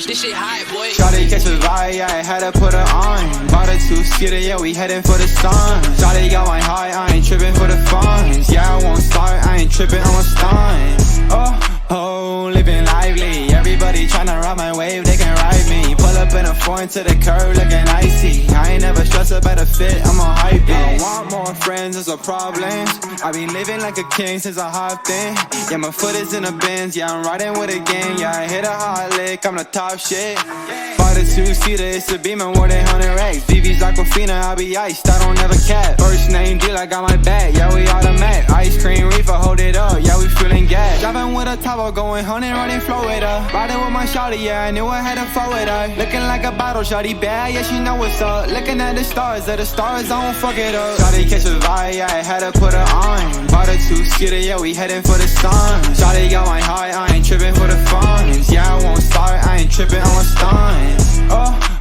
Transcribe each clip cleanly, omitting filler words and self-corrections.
This shit high, boy. Shawty catch a vibe, yeah, I had to put her on. Bought a two-seater, yeah, we heading for the sun. Shawty got my high, I ain't tripping for the funds. Yeah, I won't start, I ain't tripping, I'm a stunt. Oh, living lively. Everybody tryna ride my wave, they can ride me. Pull up in a foreign to the curb, looking icy. I ain't never stressed about a fit, I'm on hype it. I want more friends, there's a problem. I been living like a king since I hopped in. Yeah, my foot is in the bins, yeah, I'm riding with a gang. Yeah, I hit a hot lick, I'm the top shit. Bought a two-seater, it's a Beamer, more than 100 racks. VV's Aquafina, I be iced, I don't ever cap. First name deal, I got my back, yeah, we automatic. Ice cream reefer, hold it up, yeah, we feeling gas. Driving with a top, going 100, running flow with her. Riding with my shawty, yeah, I knew I had to flow with her. Looking like a bottle, shawty bad, yeah, she know what's up. Looking at the stars, I don't fuck it up. Shawty catch a vibe, yeah, I had to put her on. Bought a two-seater, yeah, we heading for the sun. Shawty got my high, I ain't tripping for the funds. Yeah, I won't start, I ain't tripping, I'm a stunt.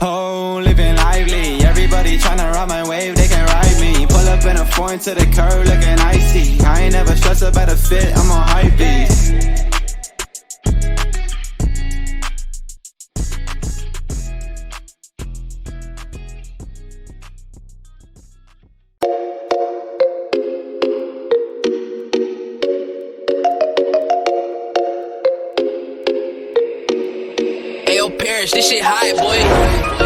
Oh, living lively. Everybody tryna ride my wave, they can ride me. Pull up in a foreign to the curb, looking icy. I ain't never stressed about a fit, I'm on hype beat. This shit high, boy.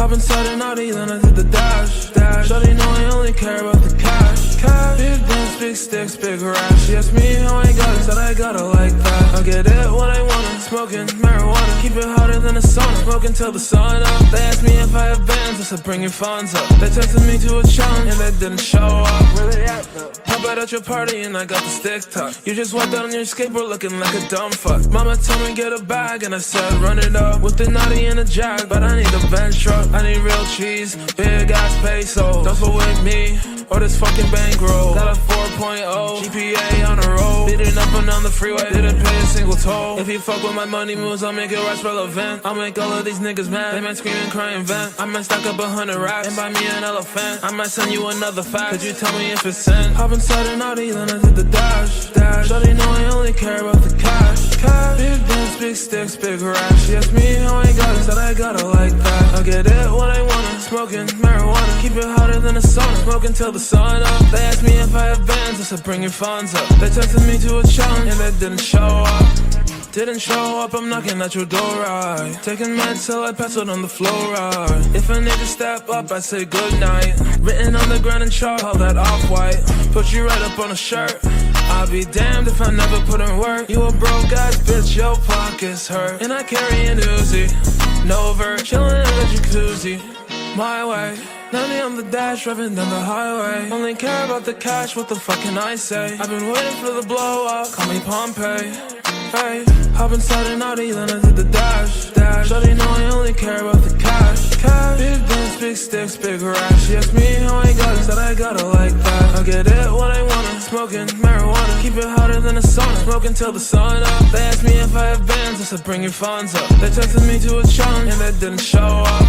Hop inside an Audi, then I hit the dash. Shawty know I only care about the cash. Big guns, big sticks, big rash. She asked me how I got it, said I got it like that. I get it when I want it, smoking marijuana. Keep it hotter than a sauna, smoking till the sun up. They asked me if I have bands, I said bring your funds up. They texted me to a challenge and they didn't show up. Where they at though? Pop out at your party and I got the stick tuck. You just walked out on your skateboard looking like a dumb fuck. Mama told me get a bag and I said run it up. With the naughty and a jag, but I need a bench truck. I need real cheese, big ass peso. Don't fuck with me or this fucking bankroll. Got a 4.0 GPA on the road. Beating up and down the freeway, didn't pay a single toll. If you fuck with my money moves, I'll make it rest relevant. I'll make all of these niggas mad. They might scream and cry and vent. I might stack up 100 racks and buy me an elephant. I might send you another fact. Could you tell me if it's sent? Hop inside an Audi, then I did the dash. Shawty know I only care about the cash. Big guns, big sticks, big rash. She asked me how I got it, said I got it like that. I get it when I want it, smoking marijuana. Keep it hotter than a sauna, smoking till the sun up. They asked me if I have bands, I said bring your funds up. They texted me to a challenge and they didn't show up. Didn't show up, I'm knocking at your door, right? Taking meds till I pass out on the floor, right? If a nigga step up, I say goodnight. Written on the ground in chalk, all that off-white. Put you right up on a shirt. I'll be damned if I never put in work. You a broke ass bitch, your pockets hurt. And I carry an Uzi, no vert, chillin' in the jacuzzi. My way, now me on the dash, driving down the highway. Only care about the cash, what the fuck can I say? I've been waiting for the blow up, call me Pompeii. Hey, hop inside an Audi, then I did the dash. Shawty know I only care about the cash. Big guns, big sticks, big rash. She asked me how I got it, said I got it like that. I get it when I want it, smoking marijuana. Keep it hotter than a sauna, smoking till the sun up. They asked me if I have bands, I said bring your funds up. They texted me to a challenge, and they didn't show up.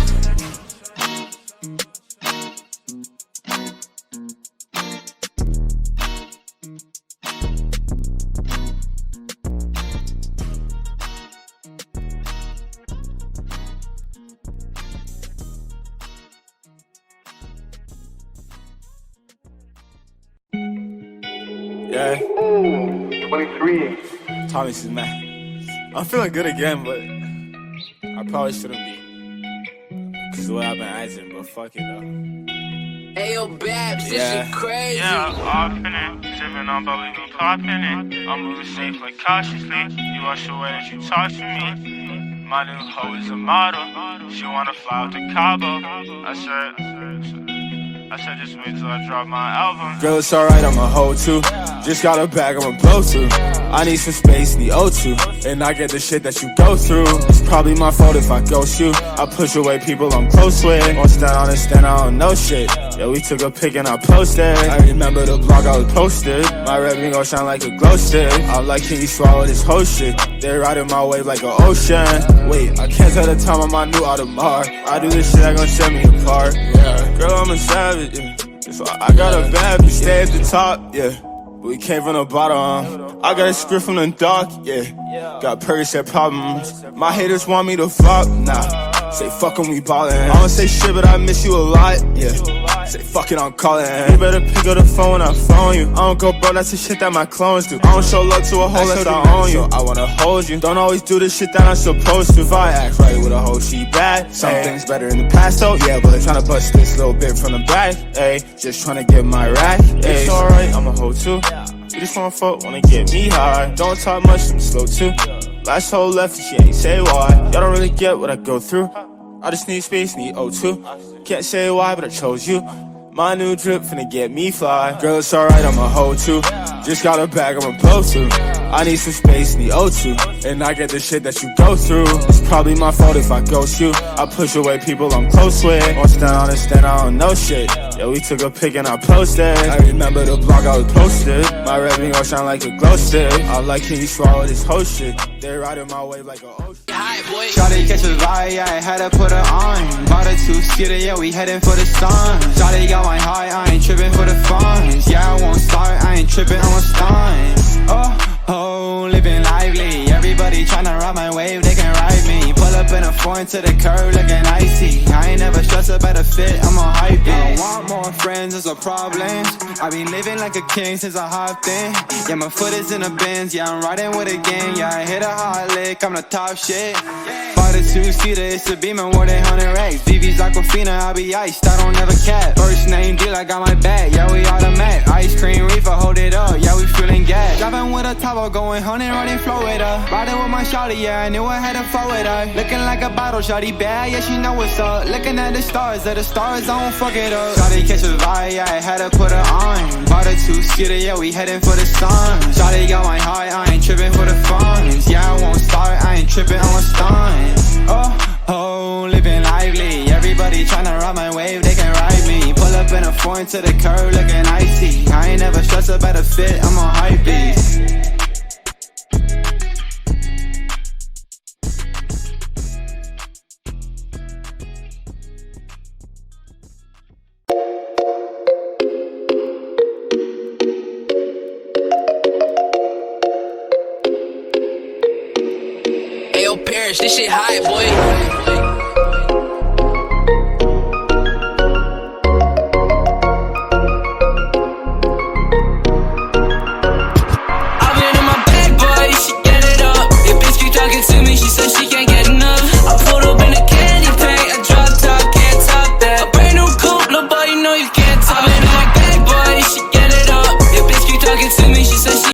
Yeah. 23. Tommy says, man, I'm feeling good again, but I probably shouldn't be. Cause the way I've been acting, but fuck it though. Ayo, Babs, this shit crazy. Yeah, I was off in it, sipping on but we be popping it. I'm moving safe but cautiously. You watch the way that you talk to me. My new hoe is a model. She wanna fly out to Cabo. I said just wait till I drop my album. Girl, it's alright, I'm a hoe too. Just got a bag, I'm a blow to. I need some space, need O2. And I get the shit that you go through. It's probably my fault if I ghost you. I push away people I'm close with. Won't stand on and stand, I don't know shit. Yeah, we took a pic and I posted. I remember the blog I was posted. My red ring gon' shine like a glow stick. I'm like, can you swallow this whole shit? They riding my wave like an ocean. Wait, I can't tell the time on my new Audemars. I do this shit that gon' set me apart. Yeah, girl, I'm a savage. Yeah. So I got a bad, you stay at the top. Yeah, but we came from the bottom. I got a script from the dark. Yeah, got Percocet problems. My haters want me to flop. Nah. Say fuck 'em, we ballin'. I don't say shit, but I miss you a lot, yeah. Say fuck it, I'm callin'. You better pick up the phone when I phone you. I don't go bro, that's the shit that my clones do. I don't show love to a hoe unless I own you. I wanna hold you. Don't always do the shit that I'm supposed to. If I act right with a hoe, she bad. Some things better in the past though, yeah. But tryna bust this little bit from the back, ayy. Just tryna get my rack, ayy. It's alright, I'm a hoe too. You just wanna fuck, wanna get me high. Don't talk much, I'm slow too. Last hoe left and she ain't say why. Y'all don't really get what I go through. I just need space, need O2. Can't say why, but I chose you. My new drip finna get me fly. Girl, it's alright, I'm a hoe too. Just got a bag, I'm a blow to. I need some space, need O2. And I get the shit that you go through. It's probably my fault if I ghost you. I push away people I'm close with. Won't stand on and stand, I don't know shit. Yeah, we took a pic and I posted. I remember the blog I was posted. My red ring gon' shine like a glow stick. I'm like, can you swallow this whole shit? They riding my wave like a ocean. Shawty catch a vibe, yeah, I had to put her on. Bought a two-seater, yeah, we heading for the sun. Shawty got my high, I ain't tripping for the funds. Yeah, I won't start, I ain't tripping, I'm a stun. Oh, living lively. Everybody tryna ride my wave, they can ride me. Pull up in a foreign to the curb, looking icy. I ain't never stressed about a fit, I'm on hype. I don't want more friends, there's a problem. I been living like a king since I hopped in. Yeah, my foot is in the bins, yeah, I'm riding with a gang. Yeah, I hit a hot lick, I'm the top shit. Bought a two-seater, it's a Beamer, more than 100 racks. VV's Aquafina, I be iced, I don't ever cap. First name deal, I got my back, yeah, we automatic. Ice cream reefer, hold it up, yeah, we feeling gas. Driving with a Tabo, going 100, running Florida. Riding with my shawty, yeah, I knew I had to flow with her. Looking like a bottle, shawty bad, yeah, she know what's up. Looking at the stars, I don't fuck it up. Shawty catch a vibe, yeah, I had to put her on. Bought a two-seater, yeah, we heading for the sun. Shawty got my high, I ain't tripping for the funds. Yeah, I won't start, I ain't tripping, I'm a stun. Oh, living lively. Everybody tryna ride my wave, they can ride me. Pull up in a foreign to the curb, looking icy. I ain't never stressed about a fit, I'm on hype beats. Ayo, Paris, this shit high, boy.